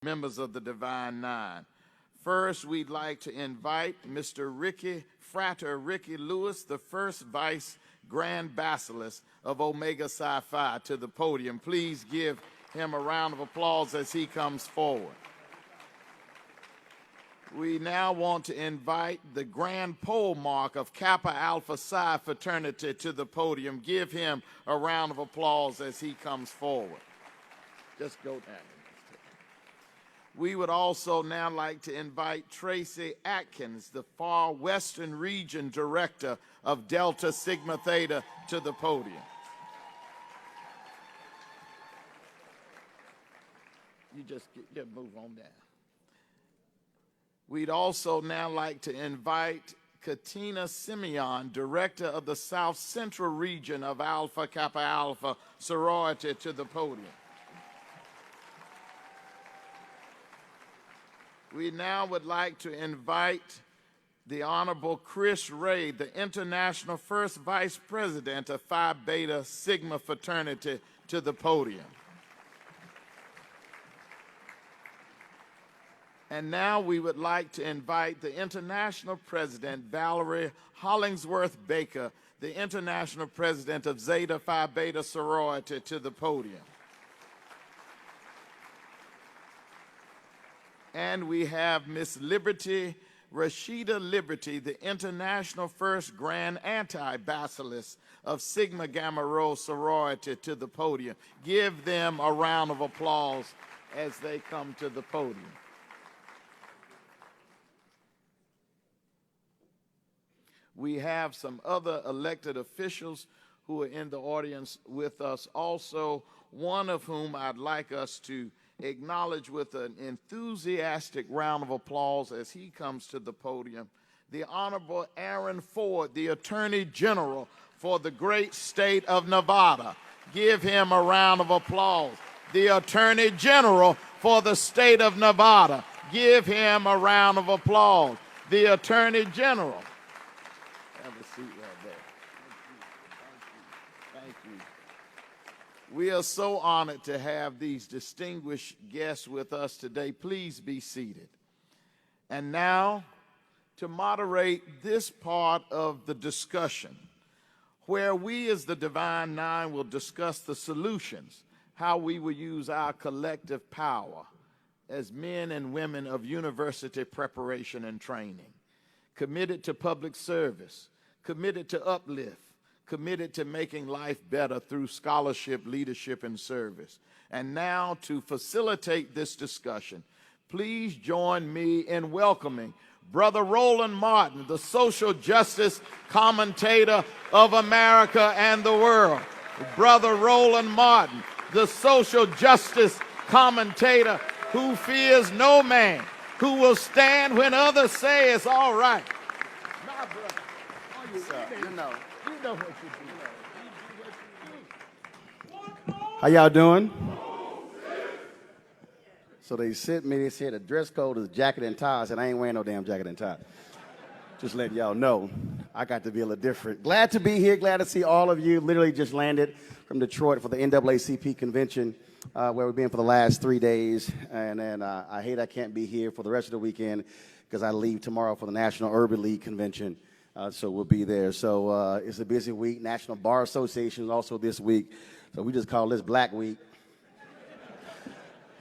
members of the Divine Nine. First, we'd like to invite Mr. Frater Ricky Lewis, the first Vice Grand Basilisk of Omega Psi Phi, to the podium. Please give him a round of applause as he comes forward. We now want to invite the Grand Pole Mark of Kappa Alpha Psi Fraternity to the podium. Give him a round of applause as he comes forward. Just go down. We would also now like to invite Tracy Atkins, the Far Western Region Director of Delta Sigma Theta, to the podium. You just move on down. We'd also now like to invite Katina Simeon, Director of the South Central Region of Alpha Kappa Alpha Sorority, to the podium. We now would like to invite the Honorable Chris Ray, the International First Vice President of Phi Beta Sigma Fraternity, to the podium. And now we would like to invite the International President, Valerie Hollingsworth Baker, the International President of Zeta Phi Beta Sorority, to the podium. And we have Miss Liberty, Rashida Liberty, the International First Grand Anti-Basilisk of Sigma Gamma Rho Sorority, to the podium. Give them a round of applause as they come to the podium. We have some other elected officials who are in the audience with us also, one of whom I'd like us to acknowledge with an enthusiastic round of applause as he comes to the podium, the Honorable Aaron Ford, the Attorney General for the great state of Nevada. Give him a round of applause. The Attorney General for the state of Nevada. Give him a round of applause. The Attorney General. Have a seat right there. Thank you. We are so honored to have these distinguished guests with us today. Please be seated. And now, to moderate this part of the discussion, where we as the Divine Nine will discuss the solutions, how we will use our collective power as men and women of university preparation and training, committed to public service, committed to uplift, committed to making life better through scholarship, leadership, and service. And now, to facilitate this discussion, please join me in welcoming Brother Roland Martin, the social justice commentator of America and the world. Brother Roland Martin, the social justice commentator who fears no man, who will stand when others say it's all right. My brother, you know what you do. How y'all doing? So they said the dress code is jacket and tie. I said, I ain't wearing no damn jacket and tie. Just letting y'all know, I got to be a little different. Glad to be here, glad to see all of you. Literally just landed from Detroit for the NAACP convention, where we've been for the last 3 days. And then I hate I can't be here for the rest of the weekend because I leave tomorrow for the National Urban League convention. So we'll be there. So it's a busy week. National Bar Association is also this week. So we just call this Black Week.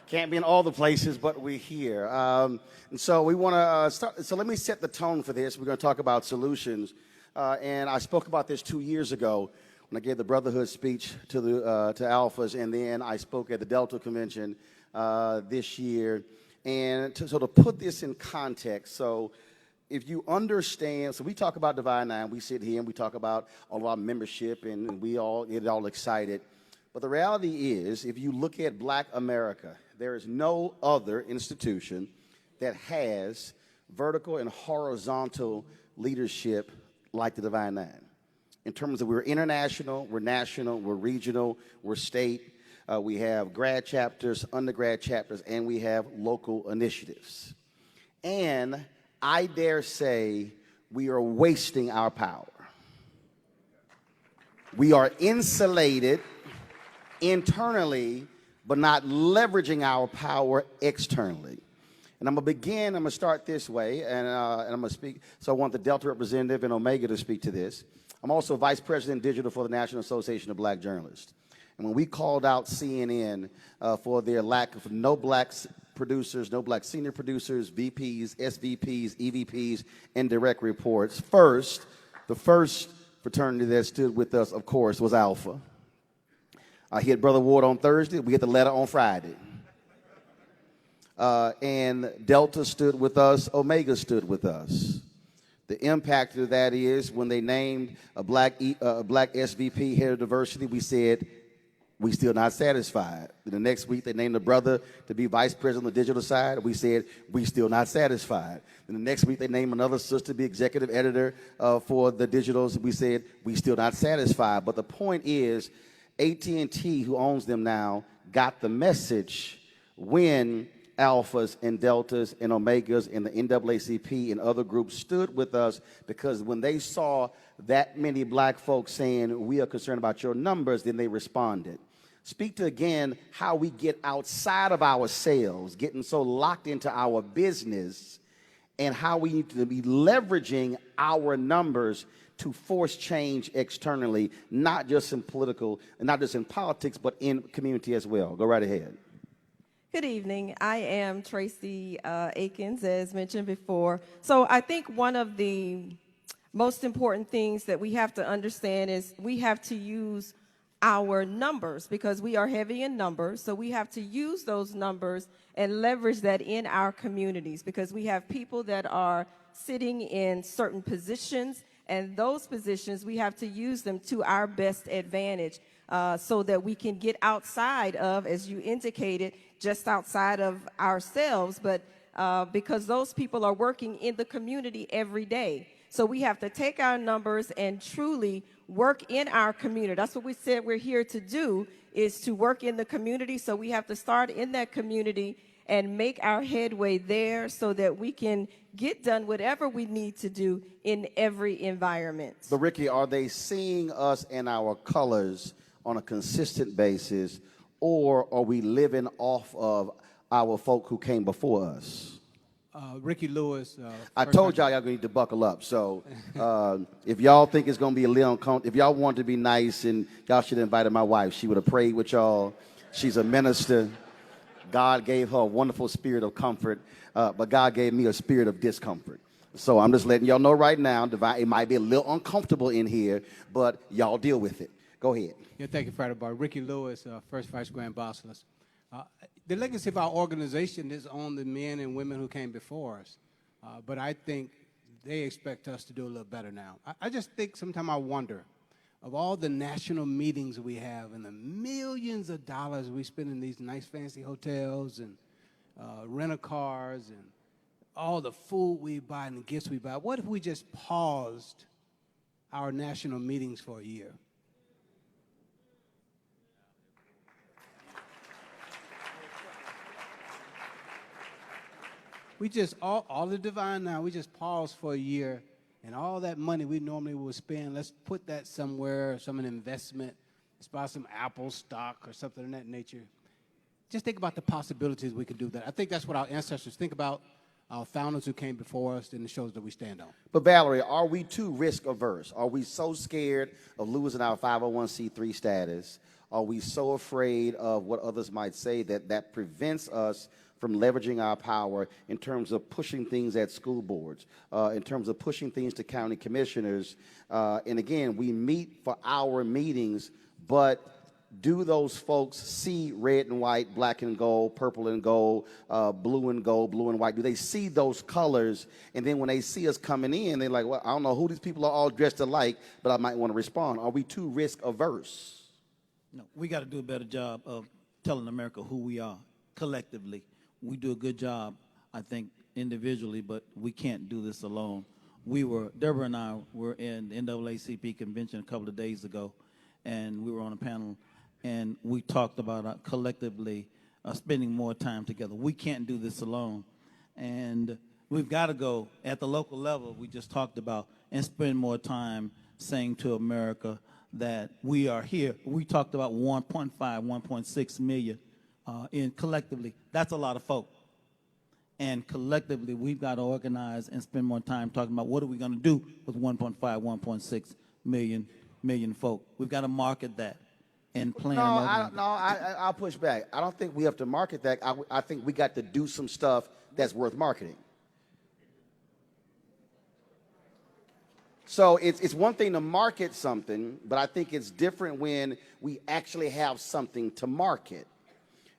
Can't be in all the places, but we're here. And so we want to start. So let me set the tone for this. We're going to talk about solutions. And I spoke about this 2 years ago when I gave the Brotherhood speech to Alphas, and then I spoke at the Delta Convention this year. And so to put this in context, so if you understand, so we talk about Divine Nine, we sit here and we talk about all of our membership, and we all get all excited. But the reality is, if you look at Black America, there is no other institution that has vertical and horizontal leadership like the Divine Nine. In terms of we're international, we're national, we're regional, we're state. We have grad chapters, undergrad chapters, and we have local initiatives. And I dare say we are wasting our power. We are insulated internally, but not leveraging our power externally. And I'm going to start this way, and I'm going to speak. So I want the Delta representative and Omega to speak to this. I'm also Vice President Digital for the National Association of Black Journalists. And when we called out CNN for their lack of no black producers, no black senior producers, VPs, SVPs, EVPs, and direct reports, the first fraternity that stood with us, of course, was Alpha. I hit Brother Ward on Thursday. We get the letter on Friday. And Delta stood with us. Omega stood with us. The impact of that is when they named a black SVP, head of diversity, we said, we still not satisfied. The next week, they named a brother to be vice president on the digital side. We said, we still not satisfied. And the next week, they named another sister to be executive editor for the digitals. We said, we still not satisfied. But the point is, AT&T, who owns them now, got the message when Alphas and Deltas and Omegas and the NAACP and other groups stood with us, because when they saw that many black folks saying, we are concerned about your numbers, then they responded. Speak to, again, how we get outside of ourselves, getting so locked into our business, and how we need to be leveraging our numbers to force change externally, not just in political, and not just in politics, but in community as well. Go right ahead. Good evening. I am Tracy Akins, as mentioned before. So I think one of the most important things that we have to understand is we have to use our numbers, because we are heavy in numbers. So we have to use those numbers and leverage that in our communities, because we have people that are sitting in certain positions, and those positions, we have to use them to our best advantage so that we can get outside of, as you indicated, just outside of ourselves, but because those people are working in the community every day. So we have to take our numbers and truly work in our community. That's what we said we're here to do, is to work in the community. So we have to start in that community and make our headway there so that we can get done whatever we need to do in every environment. But Ricky, are they seeing us in our colors on a consistent basis, or are we living off of our folk who came before us? Ricky Lewis. I told y'all going to need to buckle up. So if y'all think it's going to be a little uncomfortable, if y'all want to be nice, and y'all should have invited my wife. She would have prayed with y'all. She's a minister. God gave her a wonderful spirit of comfort, but God gave me a spirit of discomfort. So I'm just letting y'all know right now, it might be a little uncomfortable in here, but y'all deal with it. Go ahead. Yeah, thank you, Friday Bar. Ricky Lewis, first Vice Grand Boss. The legacy of our organization is on the men and women who came before us, but I think they expect us to do a little better now. I just think sometimes I wonder, of all the national meetings we have and the millions of dollars we spend in these nice fancy hotels and rent-a-cars and all the food we buy and the gifts we buy, what if we just paused our national meetings for a year? We just, all the divine now, we just pause for a year, and all that money we normally would spend, let's put that somewhere, some investment, let's buy some Apple stock or something of that nature. Just think about the possibilities we could do that. I think that's what our ancestors think about, our founders who came before us, and the shows that we stand on. But Valerie, are we too risk averse? Are we so scared of losing our 501c3 status? Are we so afraid of what others might say that prevents us from leveraging our power in terms of pushing things at school boards, in terms of pushing things to county commissioners? And again, we meet for our meetings, but do those folks see red and white, black and gold, purple and gold, blue and gold, blue and white? Do they see those colors? And then when they see us coming in, they're like, well, I don't know who these people are all dressed alike, but I might want to respond. Are we too risk averse? No, we got to do a better job of telling America who we are collectively. We do a good job, I think, individually, but we can't do this alone. Deborah and I were in the NAACP convention a couple of days ago, and we were on a panel, and we talked about collectively spending more time together. We can't do this alone, and we've got to go at the local level, we just talked about, and spend more time saying to America that we are here. We talked about 1.5, 1.6 million in collectively. That's a lot of folk. And collectively, we've got to organize and spend more time talking about what are we going to do with 1.5, 1.6 million folk. We've got to market that and plan. I'll push back. I don't think we have to market that. I think we got to do some stuff that's worth marketing. So it's one thing to market something, but I think it's different when we actually have something to market.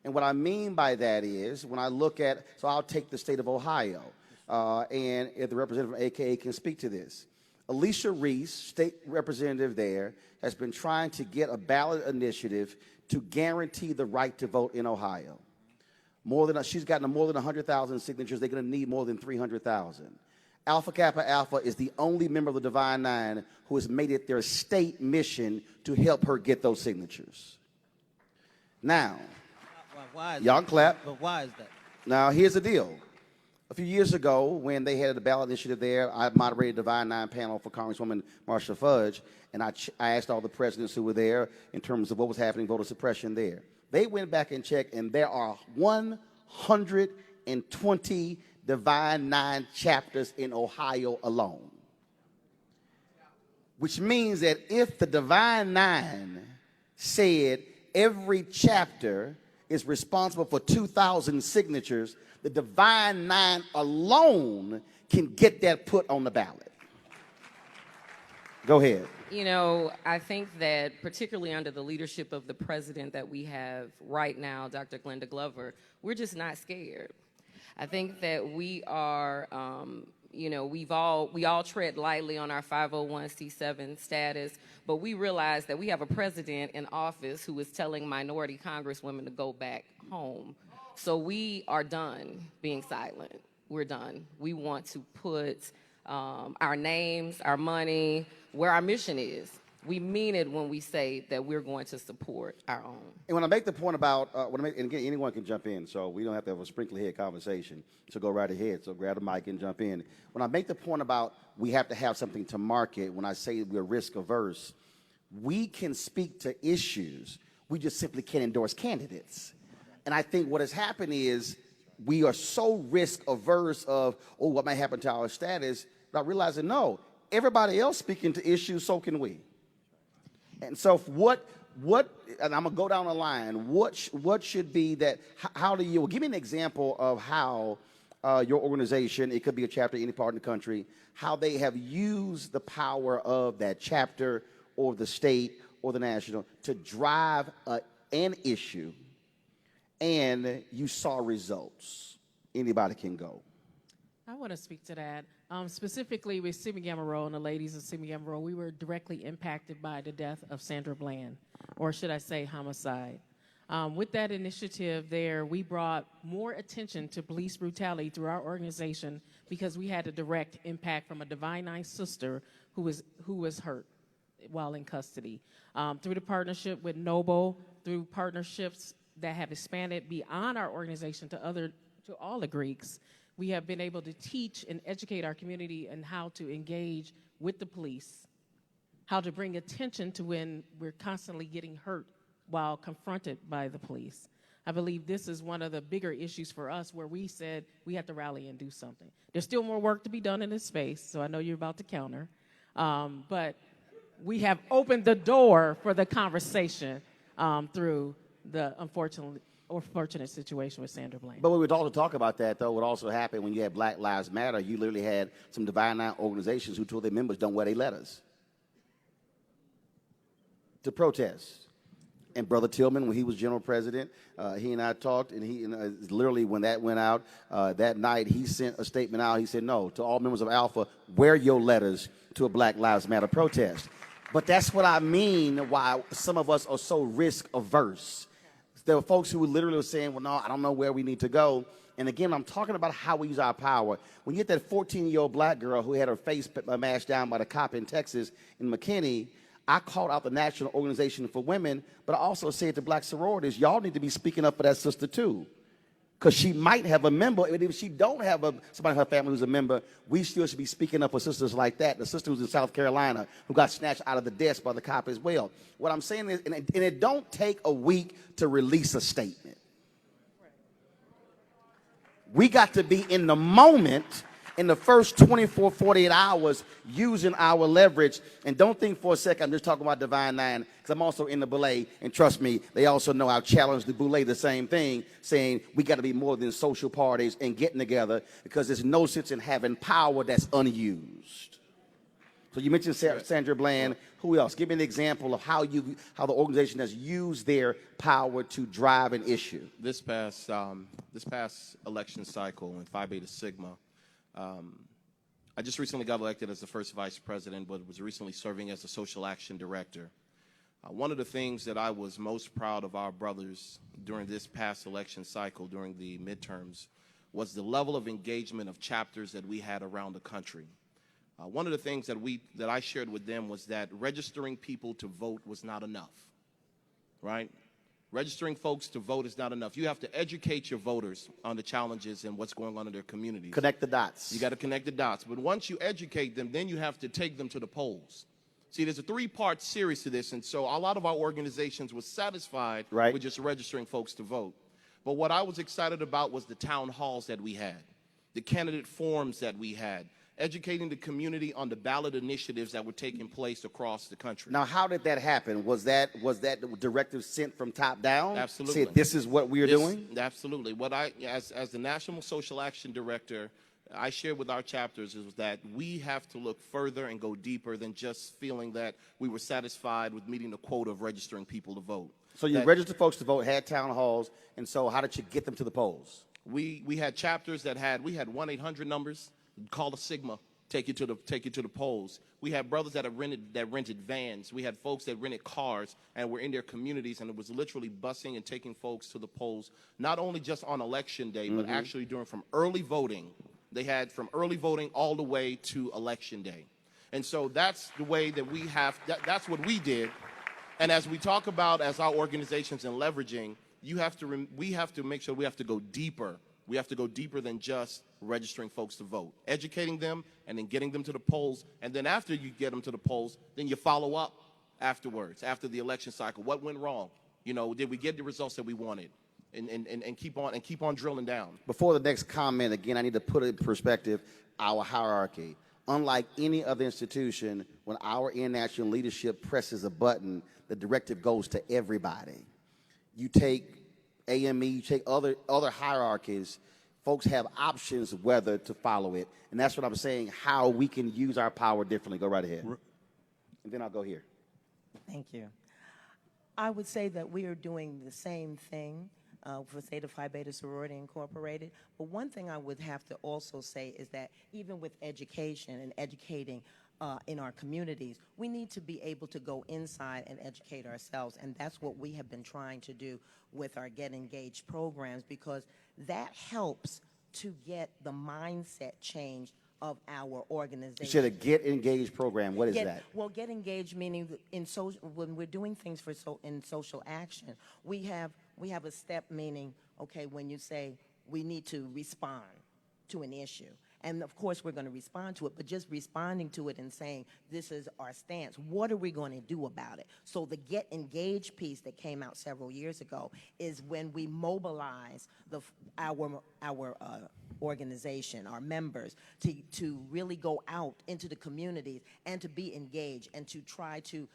And what I mean by that is when I look at, so I'll take the state of Ohio, and if the representative from AKA can speak to this. Alicia Reese, state representative there, has been trying to get a ballot initiative to guarantee the right to vote in Ohio. She's gotten more than 100,000 signatures. They're going to need more than 300,000. Alpha Kappa Alpha is the only member of the Divine Nine who has made it their state mission to help her get those signatures. Now, why is y'all that? clap. But why is that? Now, here's the deal. A few years ago, when they had a ballot initiative there, I moderated the Divine Nine panel for Congresswoman Marsha Fudge, and I asked all the presidents who were there in terms of what was happening, voter suppression there. They went back and checked, and there are 120 Divine Nine chapters in Ohio alone. Which means that if the Divine Nine said every chapter is responsible for 2,000 signatures, the Divine Nine alone can get that put on the ballot. Go ahead. You know, I think that particularly under the leadership of the president that we have right now, Dr. Glenda Glover, we're just not scared. I think that we are, you know, we all tread lightly on our 501c7 status, but we realize that we have a president in office who is telling minority congresswomen to go back home. So we are done being silent. We're done. We want to put our names, our money, where our mission is. We mean it when we say that we're going to support our own. And when I make the point about, and again, anyone can jump in, so we don't have to have a sprinkly head conversation. So go right ahead. So grab the mic and jump in. When I make the point about we have to have something to market, when I say we're risk averse, we can speak to issues. We just simply can't endorse candidates. And I think what has happened is we are so risk averse of, oh, what might happen to our status, without realizing, no, everybody else speaking to issues, so can we. And so what, and I'm gonna go down the line, what should be that, how do you, well, give me an example of how your organization, it could be a chapter any part in the country, how they have used the power of that chapter or the state or the national to drive an issue and you saw results. Anybody can go. I want to speak to that. Specifically with Simi Gamma and the ladies of Simi Gamma, we were directly impacted by the death of Sandra Bland, or should I say homicide. With that initiative there, we brought more attention to police brutality through our organization because we had a direct impact from a Divine Nine sister who was hurt while in custody. Through the partnership with Noble, through partnerships that have expanded beyond our organization to all the Greeks, we have been able to teach and educate our community on how to engage with the police, how to bring attention to when we're constantly getting hurt while confronted by the police. I believe this is one of the bigger issues for us where we said we have to rally and do something. There's still more work to be done in this space, so I know you're about to counter. But we have opened the door for the conversation through the unfortunate situation with Sandra Bland. But we would also talk about that, though, what also happened when you had Black Lives Matter, you literally had some Divine Nine organizations who told their members don't wear their letters to protest. And Brother Tillman, when he was general president, he and I talked, and literally when that went out, that night he sent a statement out. He said, no, to all members of Alpha, wear your letters to a Black Lives Matter protest. But that's what I mean why some of us are so risk averse. There were folks who were literally saying, well, no, I don't know where we need to go. And again, I'm talking about how we use our power. When you get that 14-year-old black girl who had her face mashed down by the cop in Texas, in McKinney, I called out the National Organization for Women, but I also said to black sororities, y'all need to be speaking up for that sister too. Because she might have a member, and if she don't have somebody in her family who's a member, we still should be speaking up for sisters like that. The sister who's in South Carolina who got snatched out of the desk by the cop as well. What I'm saying is, and it don't take a week to release a statement. We got to be in the moment in the first 24, 48 hours using our leverage. And don't think for a second I'm just talking about Divine Nine, because I'm also in the Boulay, and trust me, they also know I've challenged the Boulay the same thing, saying we got to be more than social parties and getting together, because there's no sense in having power that's unused. So you mentioned Sandra Bland. Who else? Give me an example of how the organization has used their power to drive an issue. This past election cycle in Phi Beta Sigma, I just recently got elected as the first vice president, but was recently serving as the social action director. One of the things that I was most proud of our brothers during this past election cycle, during the midterms, was the level of engagement of chapters that we had around the country. One of the things that I shared with them was that registering people to vote was not enough, right? Registering folks to vote is not enough. You have to educate your voters on the challenges and what's going on in their communities. Connect the dots. You got to connect the dots. But once you educate them, then you have to take them to the polls. See, there's a three-part series to this, and so a lot of our organizations were satisfied with just registering folks to vote. But what I was excited about was the town halls that we had, the candidate forums that we had, educating the community on the ballot initiatives that were taking place across the country. Now, how did that happen? Was that directive sent from top down? Absolutely. Said this is what we're doing? Absolutely. What as the National Social Action Director, I shared with our chapters is that we have to look further and go deeper than just feeling that we were satisfied with meeting the quota of registering people to vote. So you registered folks to vote, had town halls, and so how did you get them to the polls? We had chapters that had 1-800 numbers. Call a Sigma, take you to the polls. We had brothers that rented vans. We had folks that rented cars and were in their communities, and it was literally busing and taking folks to the polls, not only just on election day, but actually from early voting. They had from early voting all the way to election day. And so that's the way that that's what we did. And as we talk about as our organizations and leveraging, we have to make sure we have to go deeper. We have to go deeper than just registering folks to vote, educating them, and then getting them to the polls. And then after you get them to the polls, then you follow up afterwards, after the election cycle. What went wrong? You know, did we get the results that we wanted? And keep on drilling down. Before the next comment, again, I need to put in perspective our hierarchy. Unlike any other institution, when our international leadership presses a button, the directive goes to everybody. You take AME, you take other hierarchies, folks have options whether to follow it. And that's what I'm saying, how we can use our power differently. Go right ahead. And then I'll go here. Thank you. I would say that we are doing the same thing for Theta Phi Beta Sorority Incorporated. But one thing I would have to also say is that even with education and educating in our communities, we need to be able to go inside and educate ourselves, and that's what we have been trying to do with our Get Engaged programs, because that helps to get the mindset change of our organization. You said a Get Engaged program. What is that? Well, Get Engaged meaning when we're doing things in social action, we have a step meaning, okay, when you say we need to respond to an issue. And of course, we're going to respond to it, but just responding to it and saying, this is our stance. What are we going to do about it? So the Get Engaged piece that came out several years ago is when we mobilize our organization, our members, to really go out into the communities and to be engaged and to try to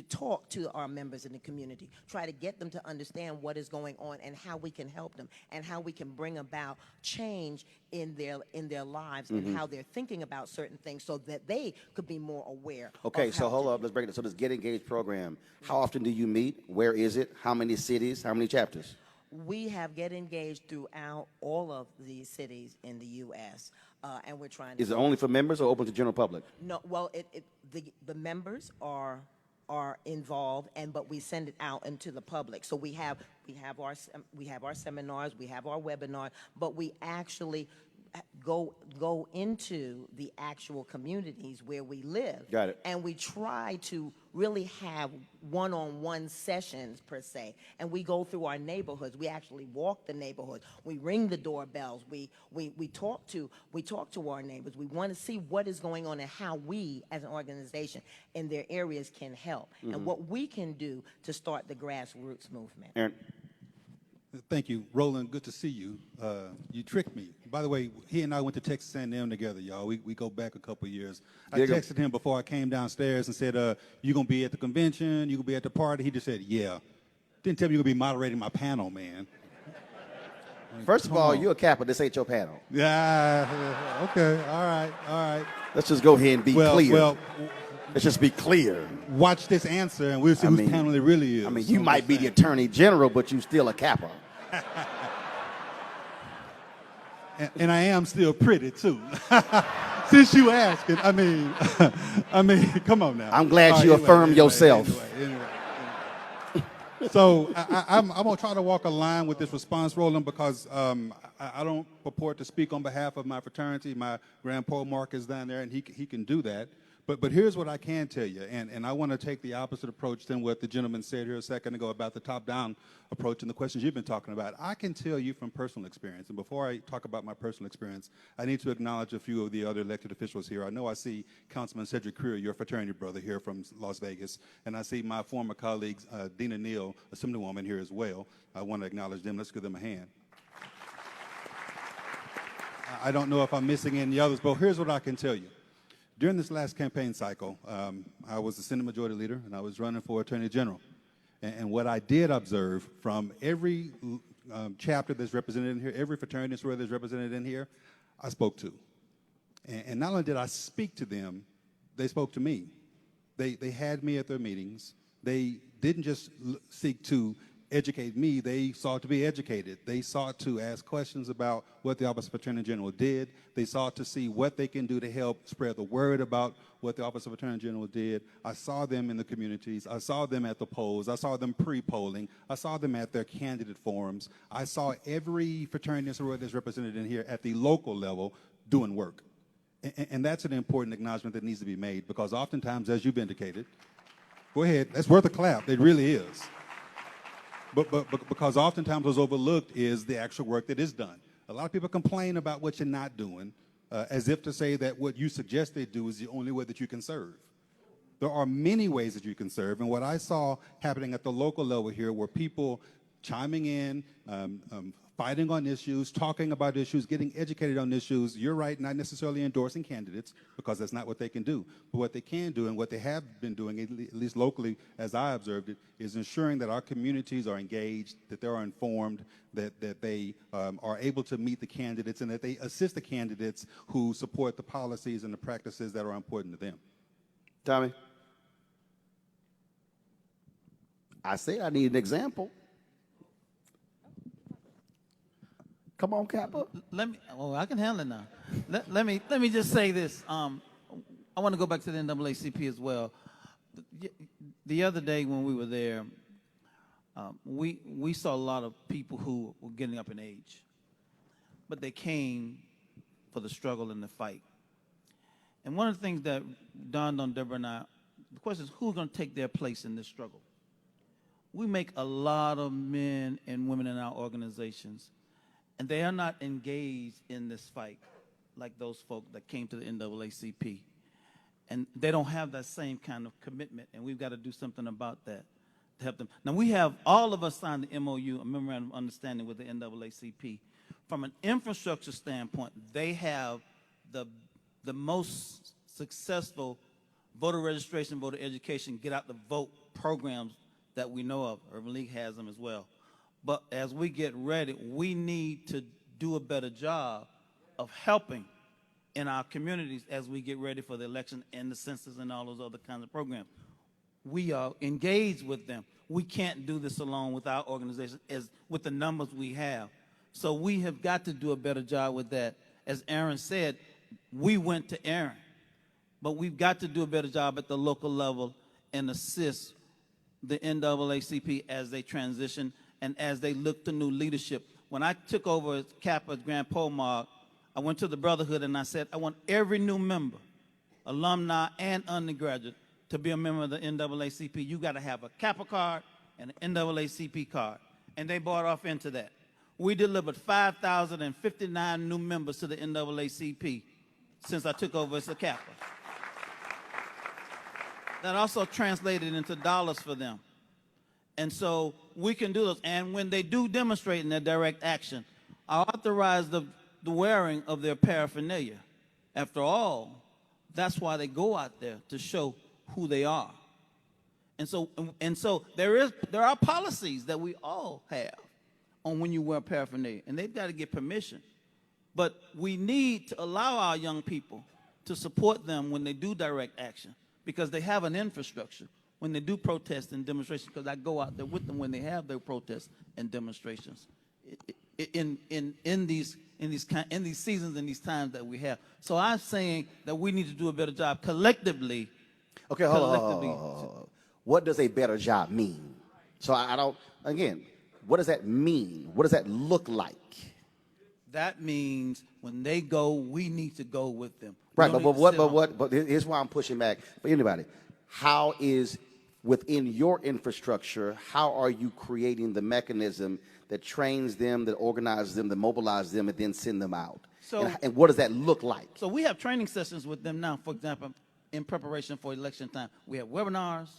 talk to our members in the community, try to get them to understand what is going on and how we can help them and how we can bring about change in their lives and how they're thinking about certain things so that they could be more aware. Okay, so hold up, let's break it. So this Get Engaged program, how often do you meet? Where is it? How many cities? How many chapters? We have Get Engaged throughout all of the cities in the U.S., and we're trying to... Is it only for members or open to general public? No, well, the members are involved, but we send it out into the public. So we have our seminars, we have our webinars, but we actually go into the actual communities where we live. Got it. And we try to really have one-on-one sessions per se. And we go through our neighborhoods. We actually walk the neighborhoods. We ring the doorbells. We talk to our neighbors. We want to see what is going on and how we as an organization in their areas can help and what we can do to start the grassroots movement. Aaron. Thank you, Roland. Good to see you. You tricked me. By the way, he and I went to Texas A&M together, y'all. We go back a couple of years. I texted him before I came downstairs and said, "You gonna be at the convention? You gonna be at the party?" He just said, "Yeah." Didn't tell me you gonna be moderating my panel, man. First of all, you're a Kappa. This ain't your panel. Yeah. Okay. All right. Let's just go ahead and be clear. Well, let's just be clear. watch this answer, and we'll see whose panel it really is. I mean, you might be the Attorney General, but you still a Kappa. and I am still pretty too. Since you ask it, I mean, come on now. I'm glad you affirm yourself. Anyway. So I'm going to try to walk a line with this response, Roland, because I don't purport to speak on behalf of my fraternity. My grandpa Mark is down there, and he can do that. But here's what I can tell you, and I want to take the opposite approach than what the gentleman said here a second ago about the top-down approach and the questions you've been talking about. I can tell you from personal experience, and before I talk about my personal experience, I need to acknowledge a few of the other elected officials here. I know I see Councilman Cedric Creer, your fraternity brother here from Las Vegas, and I see my former colleagues, Dina Neal, Assemblywoman, here as well. I want to acknowledge them. Let's give them a hand. I don't know if I'm missing any others, but here's what I can tell you. During this last campaign cycle, I was the Senate Majority Leader, and I was running for Attorney General. And what I did observe from every chapter that's represented in here, every fraternity and sorority that's represented in here, I spoke to. And not only did I speak to them, they spoke to me. They had me at their meetings. They didn't just seek to educate me, they sought to be educated. They sought to ask questions about what the Office of Attorney General did. They sought to see what they can do to help spread the word about what the Office of Attorney General did. I saw them in the communities. I saw them at the polls. I saw them pre-polling. I saw them at their candidate forums. I saw every fraternity and sorority that's represented in here at the local level doing work. And that's an important acknowledgement that needs to be made, because oftentimes, as you've indicated, go ahead, that's worth a clap. It really is. But because oftentimes what's overlooked is the actual work that is done. A lot of people complain about what you're not doing, as if to say that what you suggest they do is the only way that you can serve. There are many ways that you can serve, and what I saw happening at the local level here were people chiming in, fighting on issues, talking about issues, getting educated on issues. You're right, not necessarily endorsing candidates, because that's not what they can do. But what they can do, and what they have been doing, at least locally, as I observed it, is ensuring that our communities are engaged, that they are informed, that they are able to meet the candidates, and that they assist the candidates who support the policies and the practices that are important to them. Tommy? I said I need an example. Come on, Kappa. I can handle it now. Let me just say this. I want to go back to the NAACP as well. The other day when we were there, we saw a lot of people who were getting up in age, but they came for the struggle and the fight. And one of the things that dawned on Deborah and I, the question is, who's going to take their place in this struggle? We make a lot of men and women in our organizations, and they are not engaged in this fight like those folk that came to the NAACP. And they don't have that same kind of commitment, and we've got to do something about that to help them. Now, we have, all of us signed the MOU, a Memorandum of Understanding with the NAACP. From an infrastructure standpoint, they have the most successful voter registration, voter education, get out the vote programs that we know of. Urban League has them as well. But as we get ready, we need to do a better job of helping in our communities as we get ready for the election and the census and all those other kinds of programs. We are engaged with them. We can't do this alone with our organization as with the numbers we have. So we have got to do a better job with that. As Aaron said, we went to Aaron, but we've got to do a better job at the local level and assist the NAACP as they transition and as they look to new leadership. When I took over as Kappa as Grand Pomar, I went to the Brotherhood and I said, I want every new member, alumni and undergraduate, to be a member of the NAACP. You got to have a Kappa card and an NAACP card. And they bought off into that. We delivered 5,059 new members to the NAACP since I took over as a Kappa. That also translated into dollars for them. And so we can do those. And when they do demonstrate in their direct action, I authorize the wearing of their paraphernalia. After all, that's why they go out there, to show who they are. And so there are policies that we all have on when you wear paraphernalia, and they've got to get permission. But we need to allow our young people to support them when they do direct action, because they have an infrastructure when they do protests and demonstrations, because I go out there with them when they have their protests and demonstrations in these seasons and these times that we have. So I'm saying that we need to do a better job collectively. Okay, hold on. What does a better job mean? So I don't, again, what does that mean? What does that look like? That means when they go, we need to go with them. Right, but here's why I'm pushing back for anybody. How is, within your infrastructure, how are you creating the mechanism that trains them, that organizes them, that mobilizes them, and then send them out? So, and what does that look like? So we have training sessions with them now. For example, in preparation for election time, we have webinars,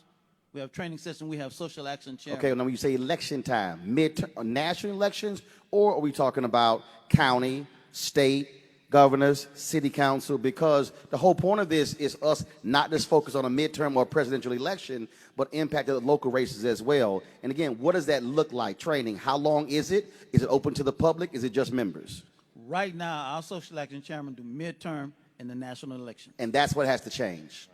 we have training sessions, we have social action chairs. Okay, now when you say election time, national elections, or are we talking about county, state, governors, city council? Because the whole point of this is us not just focus on a midterm or presidential election, but impact the local races as well. And again, what does that look like? Training, how long is it? Is it open to the public? Is it just members? Right now, our social action chairman do midterm and the national election. And that's what has to change.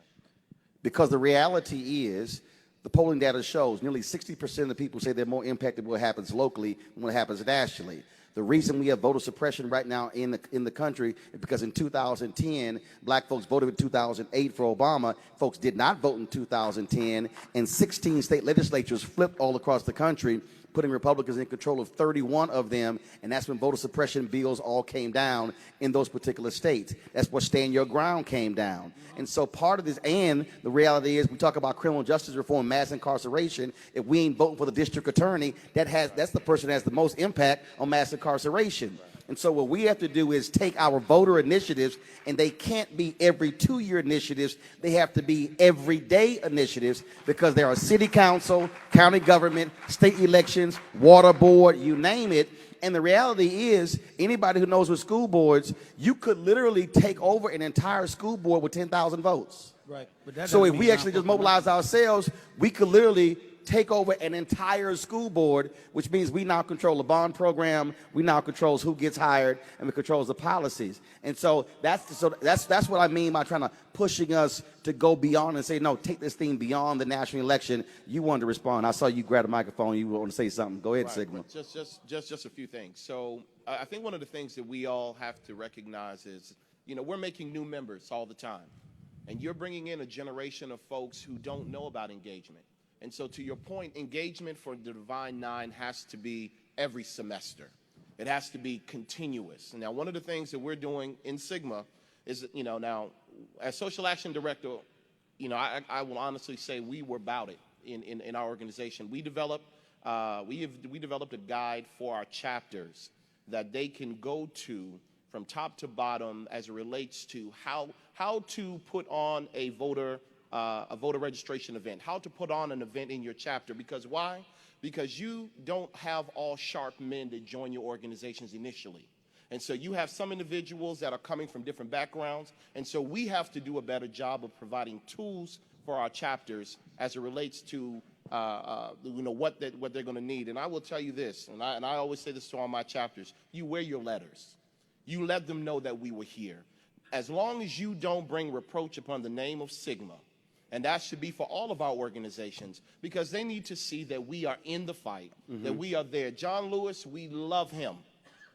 Because the reality is, the polling data shows nearly 60% of the people say they're more impacted by what happens locally than what happens nationally. The reason we have voter suppression right now in the country is because in 2010, black folks voted in 2008 for Obama. Folks did not vote in 2010, and 16 state legislatures flipped all across the country, putting Republicans in control of 31 of them, and that's when voter suppression bills all came down in those particular states. That's where Stand Your Ground came down. And so part of this, and the reality is, we talk about criminal justice reform, mass incarceration. If we ain't voting for the district attorney, that's the person that has the most impact on mass incarceration. And so what we have to do is take our voter initiatives, and they can't be every 2-year initiatives. They have to be everyday initiatives, because there are city council, county government, state elections, water board, you name it. And the reality is, anybody who knows with school boards, you could literally take over an entire school board with 10,000 votes. Right. But So if we actually just mobilize ourselves, we could literally take over an entire school board, which means we now control the bond program, we now controls who gets hired, and we controls the policies. And so that's what I mean by trying to pushing us to go beyond and say, no, take this thing beyond the national election. You wanted to respond. I saw you grab the microphone. You want to say something. Go ahead, Sigma. Just a few things. So I think one of the things that we all have to recognize is, we're making new members all the time. And you're bringing in a generation of folks who don't know about engagement. And so to your point, engagement for the Divine Nine has to be every semester. It has to be continuous. Now, one of the things that we're doing in Sigma is, now, as social action director, I will honestly say we were about it in our organization. We developed a guide for our chapters that they can go to from top to bottom as it relates to how to put on a voter registration event, how to put on an event in your chapter. Because why? Because you don't have all sharp men that join your organizations initially. And so you have some individuals that are coming from different backgrounds. And so we have to do a better job of providing tools for our chapters as it relates to what they're going to need. And I will tell you this, and I always say this to all my chapters: you wear your letters. You let them know that we were here. As long as you don't bring reproach upon the name of Sigma, and that should be for all of our organizations, because they need to see that we are in the fight, that we are there. John Lewis, we love him,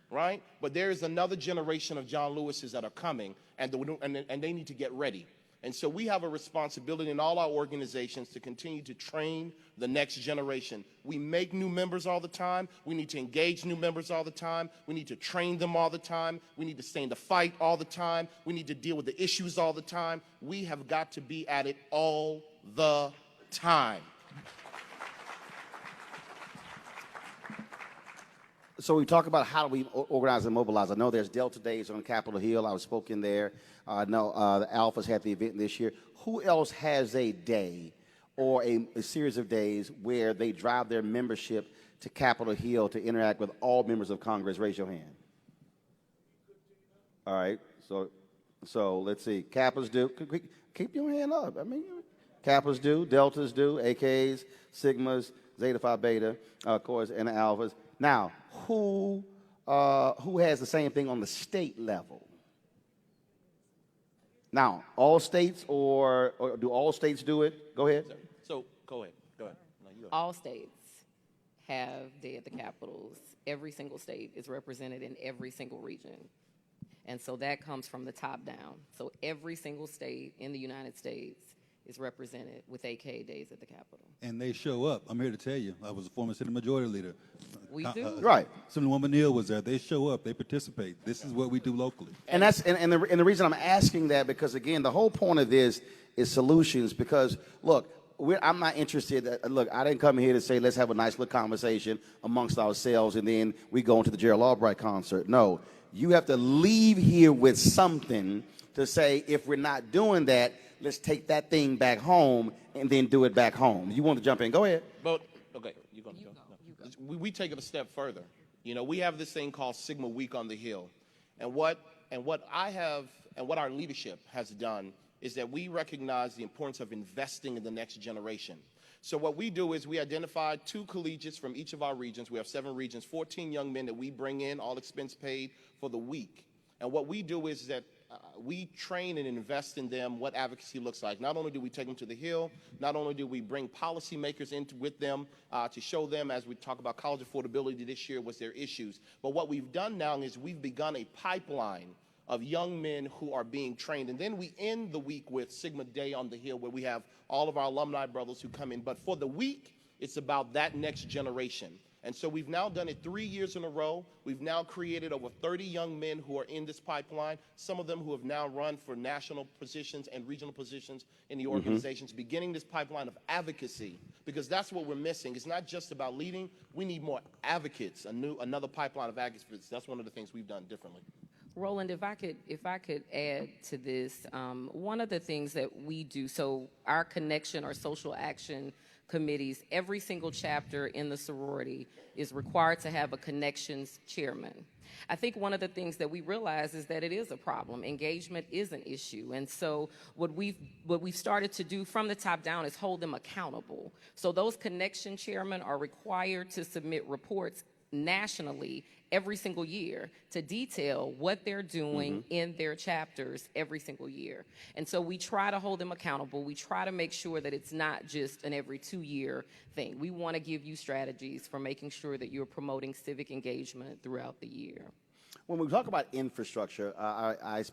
right? But there is another generation of John Lewises that are coming, and they need to get ready. And so we have a responsibility in all our organizations to continue to train the next generation. We make new members all the time. We need to engage new members all the time. We need to train them all the time. We need to stay in the fight all the time. We need to deal with the issues all the time. We have got to be at it all the time. So we talk about how do we organize and mobilize. I know there's Delta Days on Capitol Hill. I was spoken there. I know the Alphas had the event this year. Who else has a day or a series of days where they drive their membership to Capitol Hill to interact with all members of Congress? Raise your hand. All right, so let's see. Kappas do. Keep your hand up. I mean, Kappas do, Deltas do, AKs, Sigmas, Zeta Phi Beta, of course, and the Alphas. Now, who has the same thing on the state level? Now, all states, or do all states do it? Go ahead. So go ahead. Go ahead. No, you go ahead. All states have Day at the Capitals. Every single state is represented in every single region. And so that comes from the top down. So every single state in the United States is represented with AK Days at the Capitol. And they show up. I'm here to tell you, I was a former Senate Majority Leader. We do. Right. Assemblywoman Neal was there. They show up. They participate. This is what we do locally. And the reason I'm asking that, because again, the whole point of this is solutions. Because look, I'm not interested. Look, I didn't come here to say let's have a nice little conversation amongst ourselves and then we go into the Gerald Albright concert. No, you have to leave here with something to say, if we're not doing that, let's take that thing back home and then do it back home. You want to jump in? Go ahead. But okay, you're gonna go. No. We take it a step further. You know, we have this thing called Sigma Week on the Hill, and what our leadership has done is that we recognize the importance of investing in the next generation. So what we do is we identify 2 collegiates from each of our regions. We have 7 regions, 14 young men that we bring in, all expense paid, for the week. And what we do is that we train and invest in them what advocacy looks like. Not only do we take them to the Hill, not only do we bring policymakers in with them to show them, as we talk about college affordability this year, what's their issues. But what we've done now is we've begun a pipeline of young men who are being trained. And then we end the week with Sigma Day on the Hill, where we have all of our alumni brothers who come in. But for the week, it's about that next generation. And so we've now done it 3 years in a row. We've now created over 30 young men who are in this pipeline, some of them who have now run for national positions and regional positions in the organizations, beginning this pipeline of advocacy, because that's what we're missing. It's not just about leading. We need more advocates, another pipeline of advocates. That's one of the things we've done differently. Roland, if I could add to this, one of the things that we do, so our connection or social action committees, every single chapter in the sorority is required to have a connections chairman. I think one of the things that we realize is that it is a problem. Engagement is an issue. And so what we've started to do from the top down is hold them accountable. So those connection chairmen are required to submit reports nationally every single year to detail what they're doing in their chapters every single year. And so we try to hold them accountable. We try to make sure that it's not just an every 2-year thing. We want to give you strategies for making sure that you're promoting civic engagement throughout the year. When we talk about infrastructure, I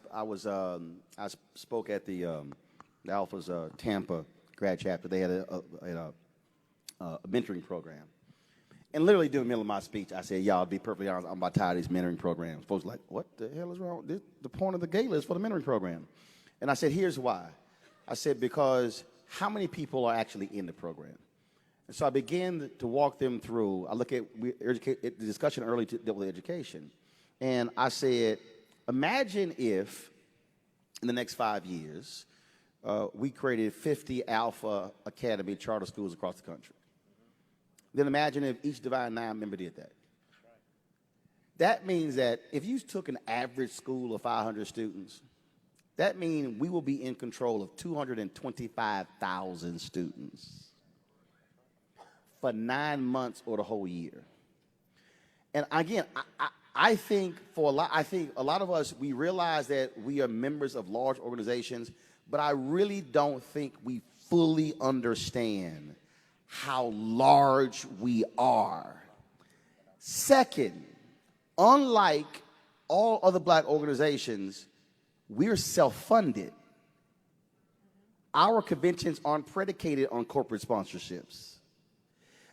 spoke at the Alpha's Tampa grad chapter. They had a mentoring program. And literally during the middle of my speech, I said, y'all, be perfectly honest, I'm about tired of these mentoring programs. Folks were like, what the hell is wrong? The point of the gala is for the mentoring program. And I said, here's why. I said, because how many people are actually in the program? And so I began to walk them through. I look at the discussion early to deal with education. And I said, imagine if in the next 5 years, we created 50 Alpha Academy charter schools across the country. Then imagine if each Divine Nine member did that. That means that if you took an average school of 500 students, that means we will be in control of 225,000 students for 9 months or the whole year. And again, I think a lot of us, we realize that we are members of large organizations, but I really don't think we fully understand how large we are. Second, unlike all other black organizations, we're self-funded. Our conventions aren't predicated on corporate sponsorships.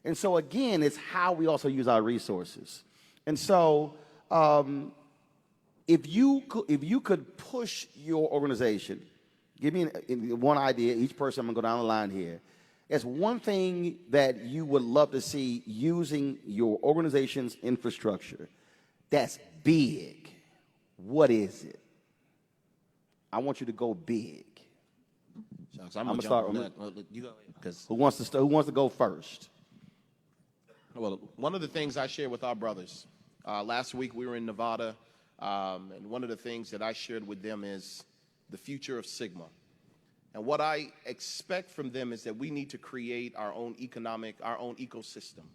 And so again, it's how we also use our resources. And so if you could push your organization, give me one idea, each person, I'm gonna go down the line here. There's one thing that you would love to see using your organization's infrastructure that's big. What is it? I want you to go big. Shucks, I'm I'ma gonna start jump on with- that. Well, you go ahead, 'cause Who wants to go first? well, one of the things I shared with our brothers last week, we were in Nevada, and one of the things that I shared with them is the future of Sigma. And what I expect from them is that we need to create our own ecosystem.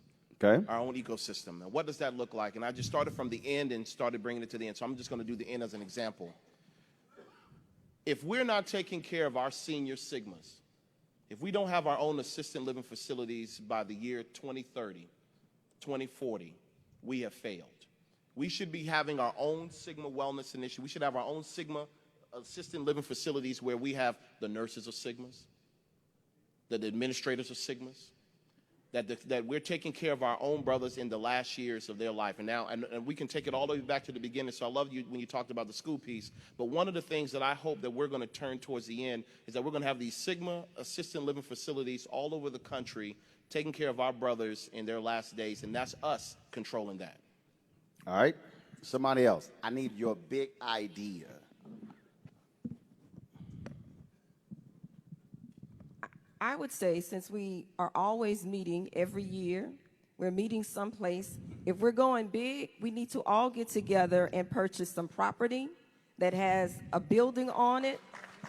Okay. Our own ecosystem. And what does that look like? And I just started from the end and started bringing it to the end. So I'm just going to do the end as an example. If we're not taking care of our senior Sigmas, if we don't have our own assisted living facilities by the year 2030, 2040, we have failed. We should be having our own Sigma Wellness Initiative. We should have our own Sigma assisted living facilities where we have the nurses of Sigmas, the administrators of Sigmas, that we're taking care of our own brothers in the last years of their life. And now, and we can take it all the way back to the beginning. So I love you when you talked about the school piece. But one of the things that I hope that we're going to turn towards the end is that we're going to have these Sigma assisted living facilities all over the country taking care of our brothers in their last days. And that's us controlling that. All right. Somebody else. I need your big idea. I would say, since we are always meeting every year, we're meeting someplace. If we're going big, we need to all get together and purchase some property that has a building on it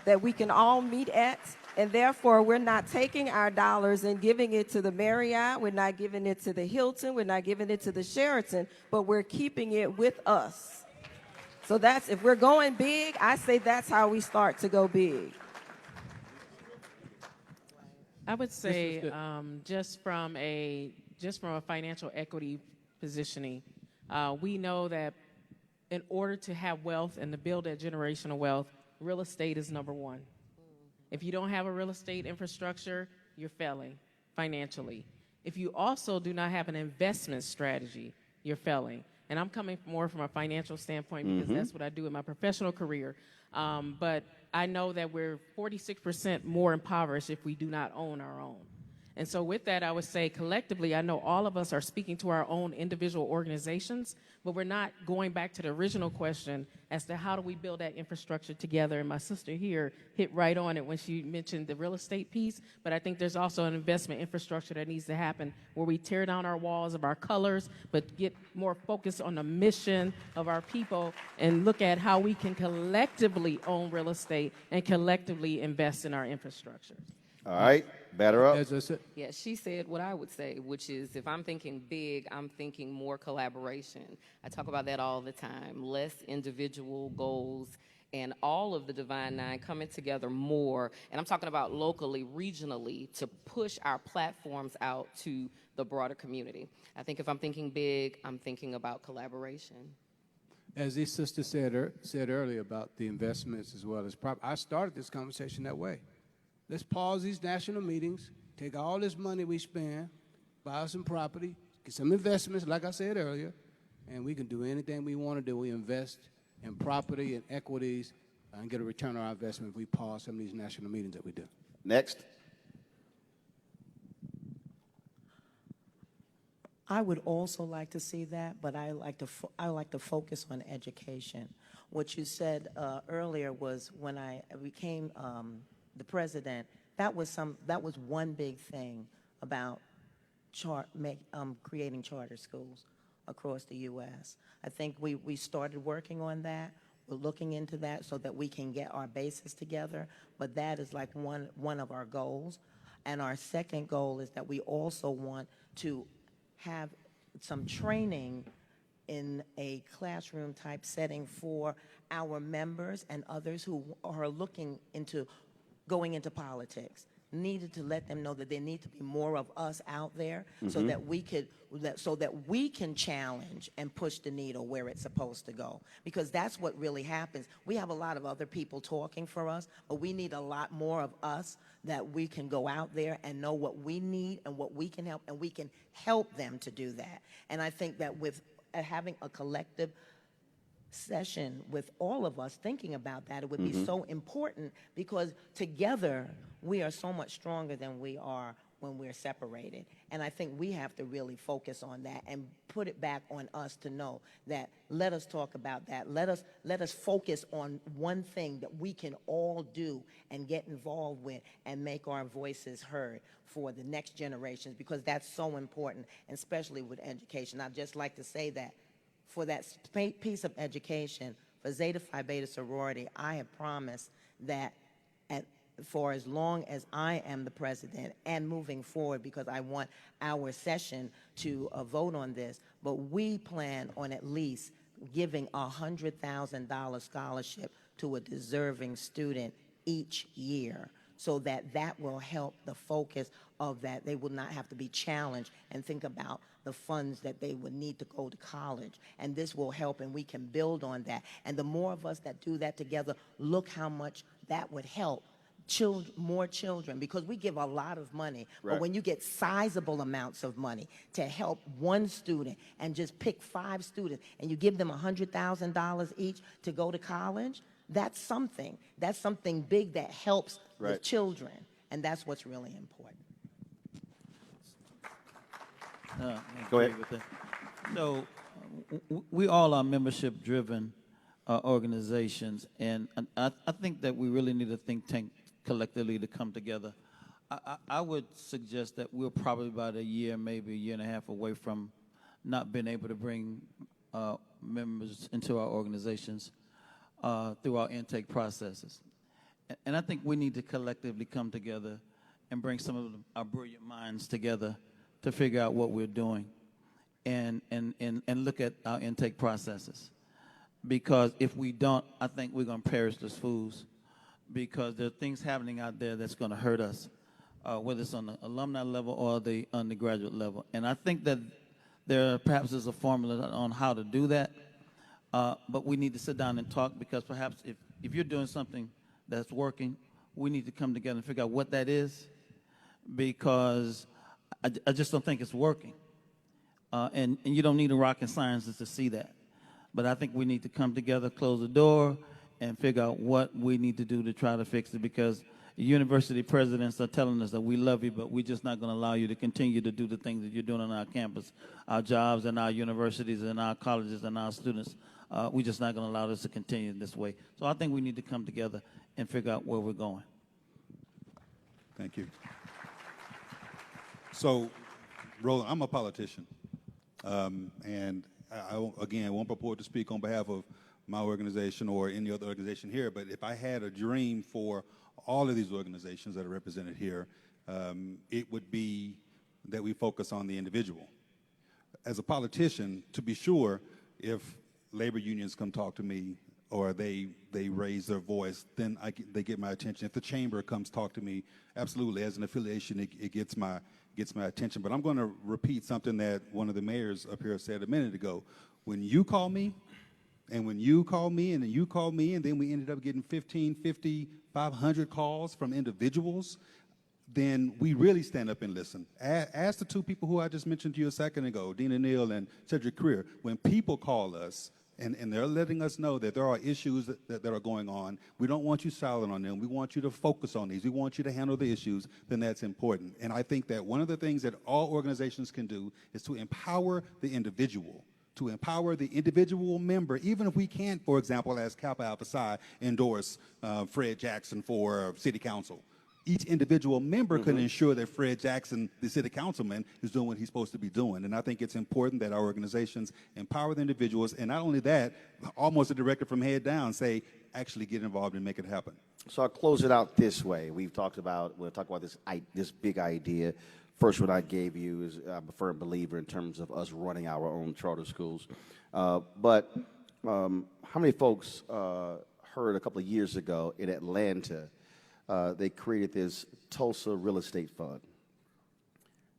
that we can all meet at. And therefore, we're not taking our dollars and giving it to the Marriott. We're not giving it to the Hilton. We're not giving it to the Sheraton, but we're keeping it with us. So that's, if we're going big, I say that's how we start to go big. I would say just from a financial equity positioning, we know that in order to have wealth and to build that generational wealth, real estate is number one. If you don't have a real estate infrastructure, you're failing financially. If you also do not have an investment strategy, you're failing. And I'm coming more from a financial standpoint because that's what I do in my professional career. But I know that we're 46% more impoverished if we do not own our own. And so with that, I would say collectively, I know all of us are speaking to our own individual organizations, but we're not going back to the original question as to how do we build that infrastructure together. And my sister here hit right on it when she mentioned the real estate piece, but I think there's also an investment infrastructure that needs to happen where we tear down our walls of our colors, but get more focused on the mission of our people and look at how we can collectively own real estate and collectively invest in our infrastructure. All right. Batter up. As I said, Yeah, she said what I would say, which is if I'm thinking big, I'm thinking more collaboration. I talk about that all the time. Less individual goals and all of the Divine Nine coming together more. And I'm talking about locally, regionally, to push our platforms out to the broader community. I think if I'm thinking big, I'm thinking about collaboration. as these sisters said earlier about the investments as well as property, I started this conversation that way. Let's pause these national meetings, take all this money we spend, buy some property, get some investments, like I said earlier, and we can do anything we want to do. We invest in property and equities and get a return on our investment if we pause some of these national meetings that we do. Next. I would also like to see that, but I like to focus on education. What you said earlier was when I became the president. That was one big thing about creating charter schools across the U.S. I think we started working on that. We're looking into that so that we can get our bases together. But that is like one of our goals. And our second goal is that we also want to have some training in a classroom type setting for our members and others who are looking into going into politics. Needed to let them know that there need to be more of us out there so that we can challenge and push the needle where it's supposed to go, because that's what really happens. We have a lot of other people talking for us, but we need a lot more of us that we can go out there and know what we need and what we can help, and we can help them to do that. And I think that with having a collective session with all of us thinking about that, it would be so important, because together we are so much stronger than we are when we're separated. And I think we have to really focus on that and put it back on us to know that let us talk about that. Let us focus on one thing that we can all do and get involved with and make our voices heard for the next generations, because that's so important, and especially with education. I'd just like to say that for that piece of education, for Zeta Phi Beta sorority, I have promised that for as long as I am the president and moving forward, because I want our session to vote on this, but we plan on at least giving a $100,000 scholarship to a deserving student each year, so that that will help the focus of that. They will not have to be challenged and think about the funds that they would need to go to college. And this will help, and we can build on that. And the more of us that do that together, look how much that would help more children, because we give a lot of money, Right. but when you get sizable amounts of money to help one student and just pick 5 students and you give them $100,000 each to go to college, that's something. That's something big that helps the Right. children, and that's what's really important. I Go agree ahead. with that. So we all are membership-driven organizations, and I think that we really need a think tank collectively to come together. I would suggest that we're probably about a year, maybe a year and a half away from not being able to bring members into our organizations through our intake processes. And I think we need to collectively come together and bring some of our brilliant minds together to figure out what we're doing and look at our intake processes. Because if we don't, I think we're going to perish as fools, because there are things happening out there that's going to hurt us, whether it's on the alumni level or the undergraduate level. And I think that there perhaps is a formula on how to do that, but we need to sit down and talk, because perhaps if you're doing something that's working, we need to come together and figure out what that is, because I just don't think it's working. And you don't need a rocket scientist to see that. But I think we need to come together, close the door, and figure out what we need to do to try to fix it, because university presidents are telling us that we love you, but we're just not going to allow you to continue to do the things that you're doing on our campus, our jobs and our universities and our colleges and our students. We're just not going to allow this to continue this way. So I think we need to come together and figure out where we're going. Thank you. So, Roland, I'm a politician, and I won't purport to speak on behalf of my organization or any other organization here, but if I had a dream for all of these organizations that are represented here, it would be that we focus on the individual. As a politician, to be sure, if labor unions come talk to me or they raise their voice, then they get my attention. If the chamber comes talk to me, absolutely, as an affiliation, it gets my attention. But I'm going to repeat something that one of the mayors up here said a minute ago. When you call me, and when you call me, and then you call me, and then we ended up getting 15, 50, 500 calls from individuals, then we really stand up and listen. Ask the 2 people who I just mentioned to you a second ago, Dina Neal and Cedric Creer. When people call us, and they're letting us know that there are issues that are going on, we don't want you silent on them. We want you to focus on these. We want you to handle the issues. Then that's important. And I think that one of the things that all organizations can do is to empower the individual, to empower the individual member, even if we can't, for example, as Kappa Alpha Psi, endorse Fred Jackson for city council. Each individual member can ensure that Fred Jackson, the city councilman, is doing what he's supposed to be doing. And I think it's important that our organizations empower the individuals, and not only that, almost a directive from head down, say, actually get involved and make it happen. So I'll close it out this way. We'll talk about this big idea. First one I gave you is I'm a firm believer in terms of us running our own charter schools. But how many folks heard a couple of years ago in Atlanta, they created this Tulsa Real Estate Fund.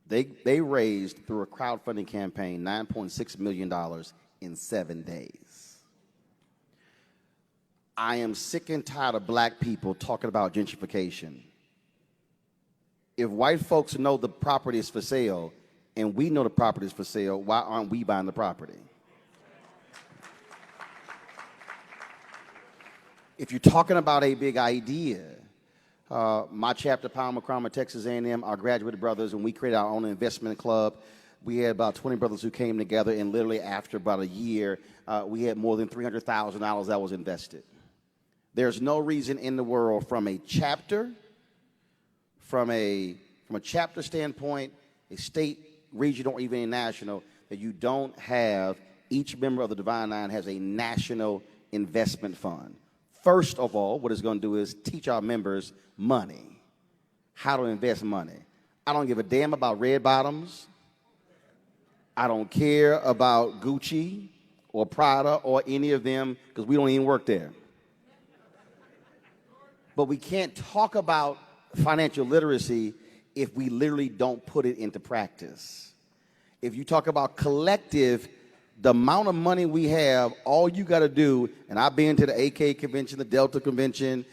They raised, through a crowdfunding campaign, $9.6 million in 7 days. I am sick and tired of black people talking about gentrification. If white folks know the property is for sale and we know the property is for sale, why aren't we buying the property? If you're talking about a big idea, My chapter, Palmer, Cromer, Texas A&M, our graduate brothers, and we created our own investment club. We had about 20 brothers who came together, and literally after about a year, we had more than $300,000 that was invested. There's no reason in the world from a chapter standpoint, a state, regional, or even a national, that you don't have each member of the Divine Nine has a national investment fund. First of all, what it's going to do is teach our members money, how to invest money. I don't give a damn about red bottoms. I don't care about Gucci or Prada or any of them because we don't even work there. But we can't talk about financial literacy if we literally don't put it into practice. If you talk about collective, the amount of money we have, all you got to do, and I've been to the AK convention, the Delta convention,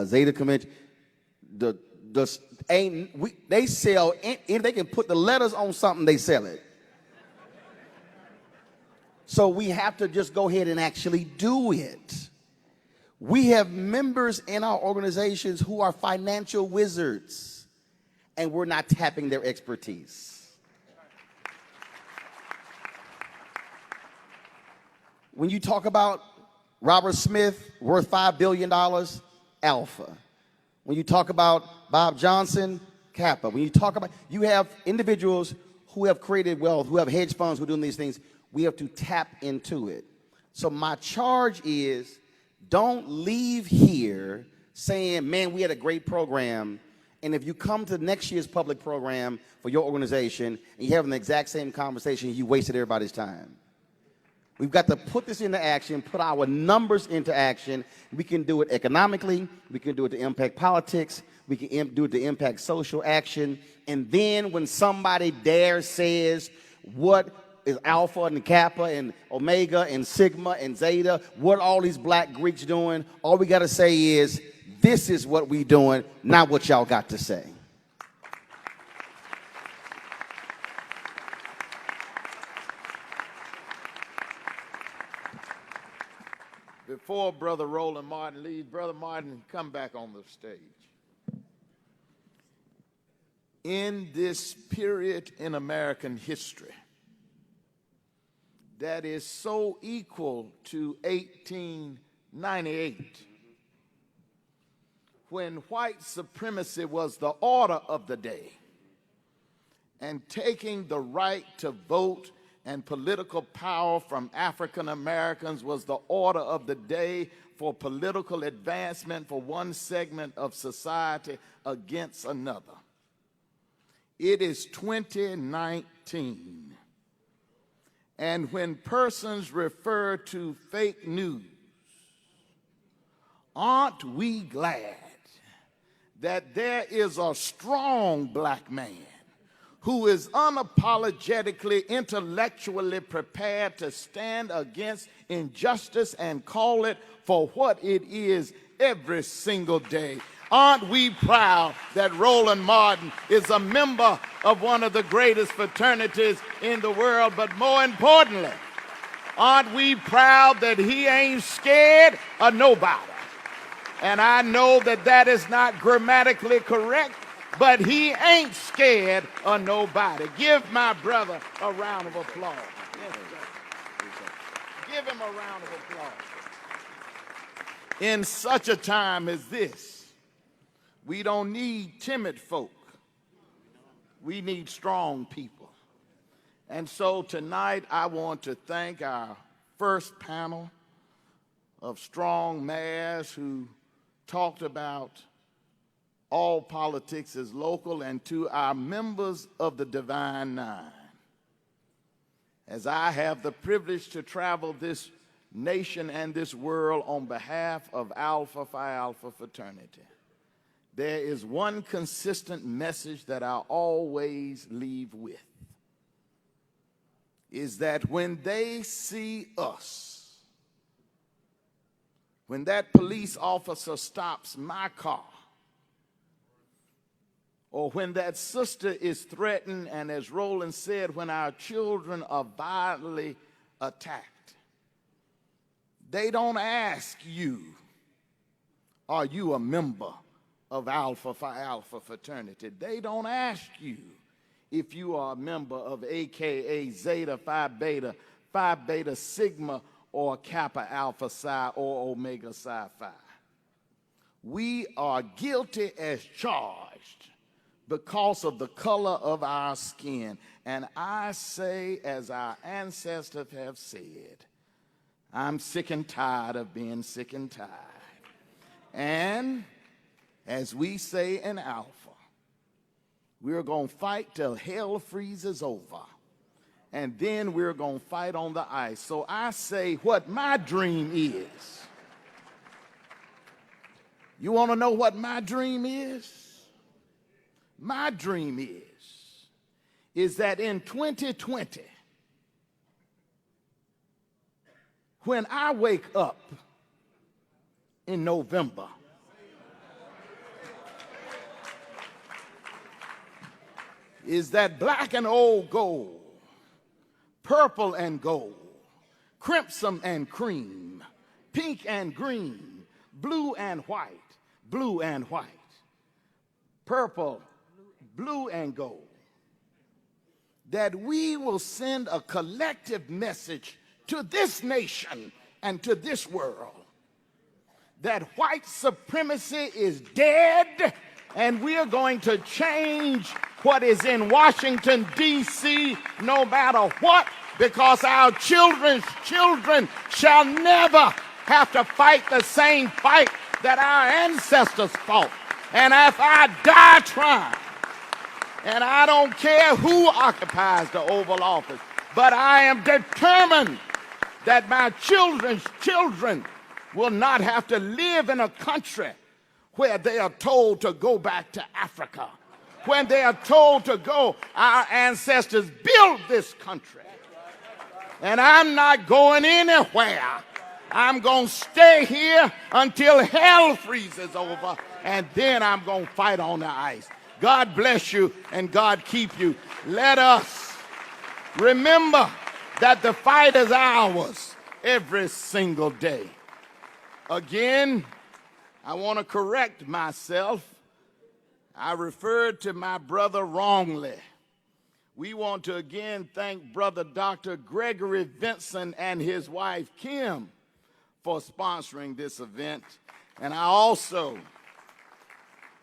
Zeta convention, they sell, if they can put the letters on something, they sell it. So we have to just go ahead and actually do it. We have members in our organizations who are financial wizards, and we're not tapping their expertise. When you talk about Robert Smith, worth $5 billion, Alpha. When you talk about Bob Johnson, Kappa. When you talk about, you have individuals who have created wealth, who have hedge funds, who are doing these things. We have to tap into it. So my charge is, don't leave here saying, man, we had a great program, and if you come to next year's public program for your organization and you have the exact same conversation, you wasted everybody's time. We've got to put this into action, put our numbers into action. We can do it economically. We can do it to impact politics. We can do it to impact social action. And then when somebody dares says, what is Alpha and Kappa and Omega and Sigma and Zeta, what are all these black Greeks doing? All we got to say is, this is what we doing, not what y'all got to say. Before Brother Roland Martin leaves, Brother Martin, come back on the stage. In this period in American history that is so equal to 1898, when white supremacy was the order of the day, and taking the right to vote and political power from African Americans was the order of the day for political advancement for one segment of society against another. It is 2019, and when persons refer to fake news, aren't we glad that there is a strong black man who is unapologetically, intellectually prepared to stand against injustice and call it for what it is every single day? Aren't we proud that Roland Martin is a member of one of the greatest fraternities in the world? But more importantly, aren't we proud that he ain't scared of nobody? And I know that that is not grammatically correct, but he ain't scared of nobody. Give my brother a round of applause. Yes, give him a round of applause. In such a time as this, we don't need timid folk. We need strong people. And so tonight I want to thank our first panel of strong mayors who talked about all politics is local, and to our members of the Divine Nine. As I have the privilege to travel this nation and this world on behalf of Alpha Phi Alpha fraternity, there is one consistent message that I always leave with, is that when they see us, when that police officer stops my car, or when that sister is threatened, and as Roland said, when our children are violently attacked, they don't ask you, are you a member of Alpha Phi Alpha fraternity. They don't ask you if you are a member of AKA Zeta Phi Beta Sigma, or Kappa Alpha Psi, or Omega Psi Phi. We are guilty as charged because of the color of our skin. And I say, as our ancestors have said, I'm sick and tired of being sick and tired. And as we say in Alpha, we're going to fight till hell freezes over. And then we're going to fight on the ice. So I say what my dream is. You want to know what my dream is? My dream is that in 2020, when I wake up in November, is that black and old gold, purple and gold, crimson and cream, pink and green, blue and white, purple, blue and gold, that we will send a collective message to this nation and to this world that white supremacy is dead, and we are going to change what is in Washington, D.C., no matter what, because our children's children shall never have to fight the same fight that our ancestors fought. And if I die trying, and I don't care who occupies the Oval Office, but I am determined that my children's children will not have to live in a country where they are told to go back to Africa, when they are told to go. Our ancestors built this country, and I'm not going anywhere. I'm going to stay here until hell freezes over, and then I'm going to fight on the ice. God bless you, and God keep you. Let us remember that the fight is ours every single day. Again, I want to correct myself. I referred to my brother wrongly. We want to again thank Brother Dr. Gregory Vincent and his wife Kim for sponsoring this event. And I also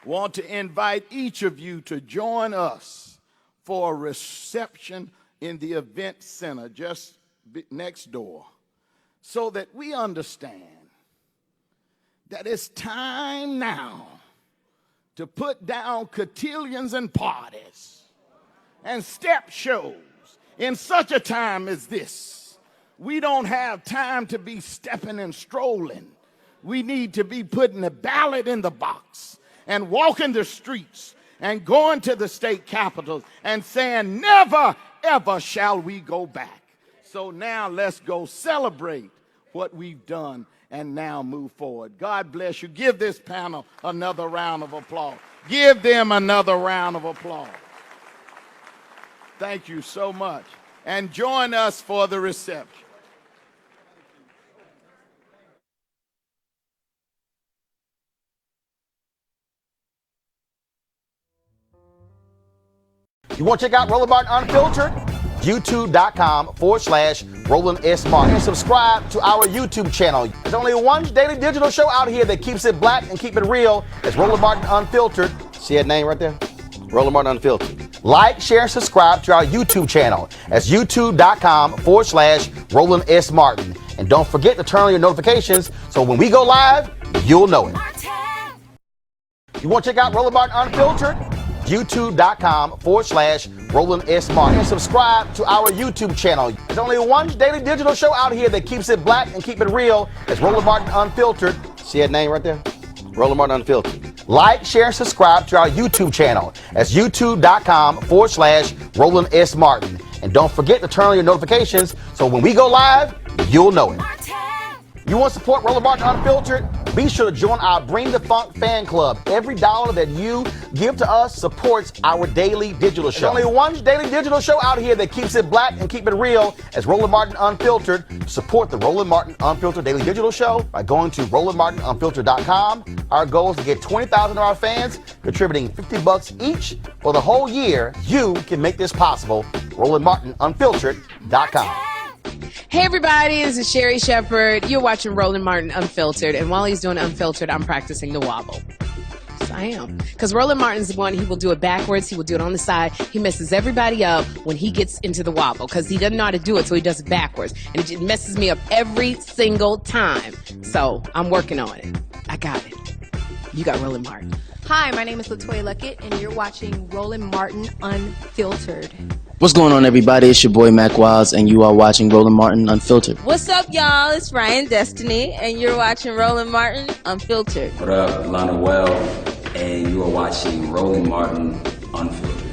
want to invite each of you to join us for a reception in the event center just next door, so that we understand that it's time now to put down cotillions and parties and step shows in such a time as this. We don't have time to be stepping and strolling. We need to be putting the ballot in the box and walking the streets and going to the state capitals and saying, never, ever shall we go back. So now let's go celebrate what we've done and now move forward. God bless you. Give this panel another round of applause. Give them another round of applause. Thank you so much. And join us for the reception. You want to check out Roland Martin Unfiltered? YouTube.com/Roland S. Martin. And subscribe to our YouTube channel. There's only one daily digital show out here that keeps it black and keep it real. It's Roland Martin Unfiltered. See that name right there? Roland Martin Unfiltered. Like, share, and subscribe to our YouTube channel. That's YouTube.com/Roland S. Martin. And don't forget to turn on your notifications so when we go live, you'll know it. You want to check out Roland Martin Unfiltered? YouTube.com/Roland S. Martin. And subscribe to our YouTube channel. There's only one daily digital show out here that keeps it black and keep it real. It's Roland Martin Unfiltered. See that name right there? Roland Martin Unfiltered. Like, share, and subscribe to our YouTube channel. That's YouTube.com/Roland S. Martin. And don't forget to turn on your notifications so when we go live, you'll know it. You want to support Roland Martin Unfiltered? Be sure to join our Bring the Funk fan club. Every dollar that you give to us supports our daily digital show. There's only one daily digital show out here that keeps it black and keep it real as Roland Martin Unfiltered. Support the Roland Martin Unfiltered Daily Digital Show by going to RolandMartinUnfiltered.com. Our goal is to get 20,000 of our fans contributing $50 each for the whole year. You can make this possible. RolandMartinUnfiltered.com. Hey everybody, this is Sherry Shepherd. You're watching Roland Martin Unfiltered, and while he's doing Unfiltered, I'm practicing the wobble. Yes, I am. Because Roland Martin's the one, he will do it backwards, he will do it on the side. He messes everybody up when he gets into the wobble, because he doesn't know how to do it, so he does it backwards. And it just messes me up every single time. So I'm working on it. I got it. You got Roland Martin. Hi, my name is LaToya Luckett, and you're watching Roland Martin Unfiltered. What's going on, everybody? It's your boy Mac Wiles, and you are watching Roland Martin Unfiltered. What's up, y'all? It's Ryan Destiny, and you're watching Roland Martin Unfiltered. What up, Lana Well, and you are watching Roland Martin Unfiltered.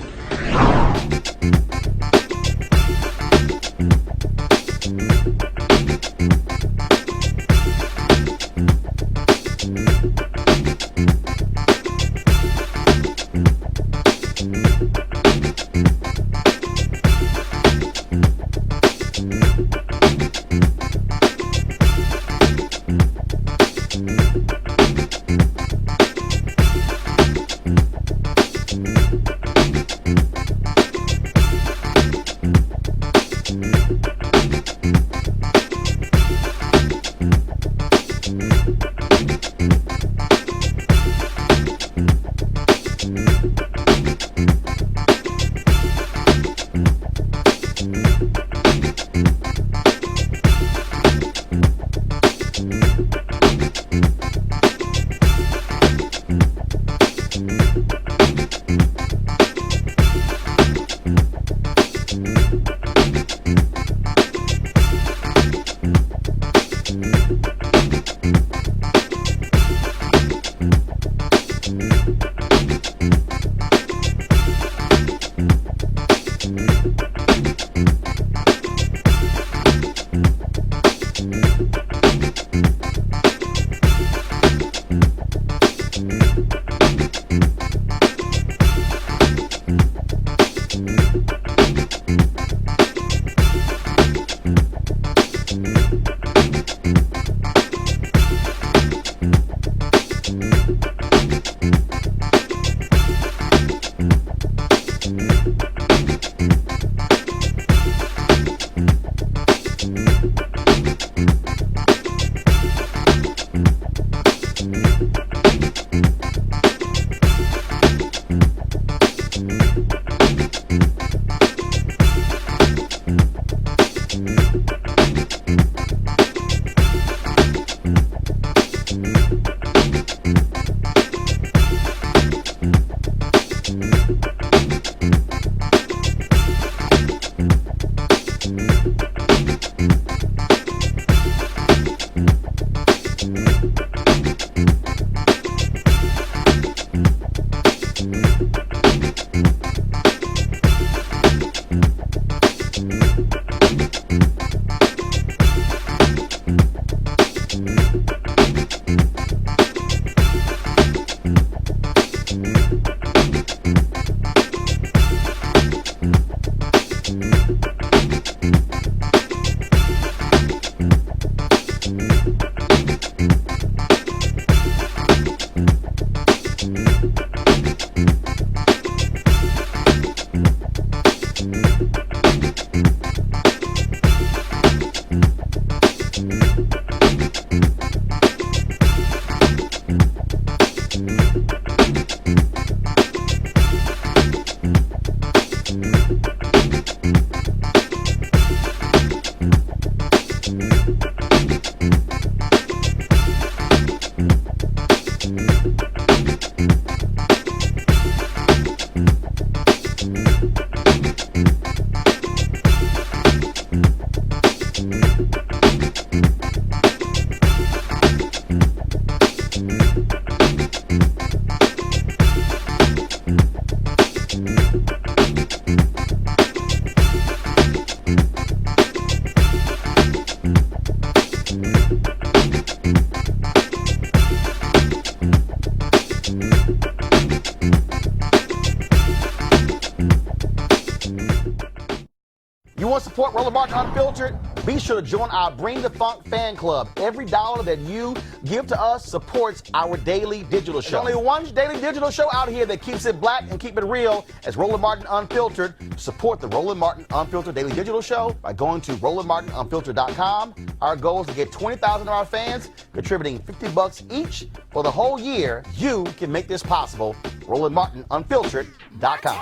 Roland Martin Unfiltered, be sure to join our Bring the Funk fan club. Every dollar that you give to us supports our daily digital show. There's only one daily digital show out here that keeps it black and keep it real as Roland Martin Unfiltered. Support the Roland Martin Unfiltered daily digital show by going to RolandMartinUnfiltered.com. Our goal is to get 20,000 of our fans contributing $50 each for the whole year. You can make this possible. RolandMartinUnfiltered.com.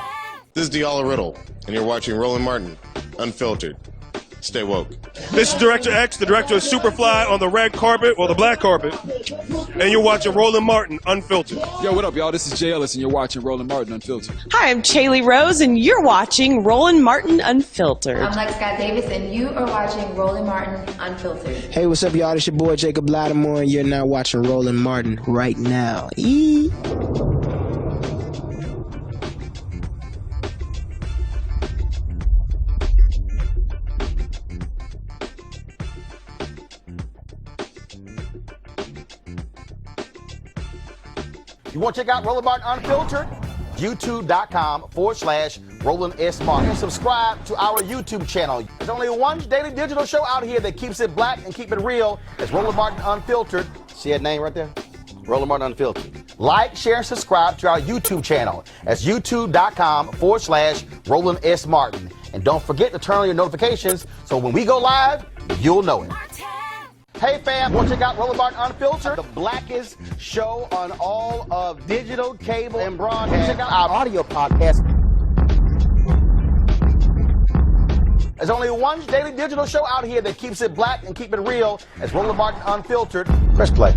This is Diala Riddle, and you're watching Roland Martin Unfiltered. Stay woke. This is Director X, the director of Superfly on the red carpet, or the black carpet, and you're watching Roland Martin Unfiltered. Yo, what up, y'all? This is Jay Ellis, and you're watching Roland Martin Unfiltered. Hi, I'm Chaley Rose, and you're watching Roland Martin Unfiltered. I'm Lex Scott Davis, and you are watching Roland Martin Unfiltered. Hey, what's up, y'all? It's your boy Jacob Lattimore, and you're now watching Roland Martin right now. You want to check out Roland Martin Unfiltered? YouTube.com/Roland S. Martin. And subscribe to our YouTube channel. There's only one daily digital show out here that keeps it black and keep it real. It's Roland Martin Unfiltered. See that name right there? Roland Martin Unfiltered. Like, share, and subscribe to our YouTube channel. That's YouTube.com/Roland S. Martin. And don't forget to turn on your notifications so when we go live, you'll know it. Hey fam, want to check out Roland Martin Unfiltered? The blackest show on all of digital, cable, and broadcast. Check out our audio podcast. There's only one daily digital show out here that keeps it black and keep it real. It's Roland Martin Unfiltered. Press play.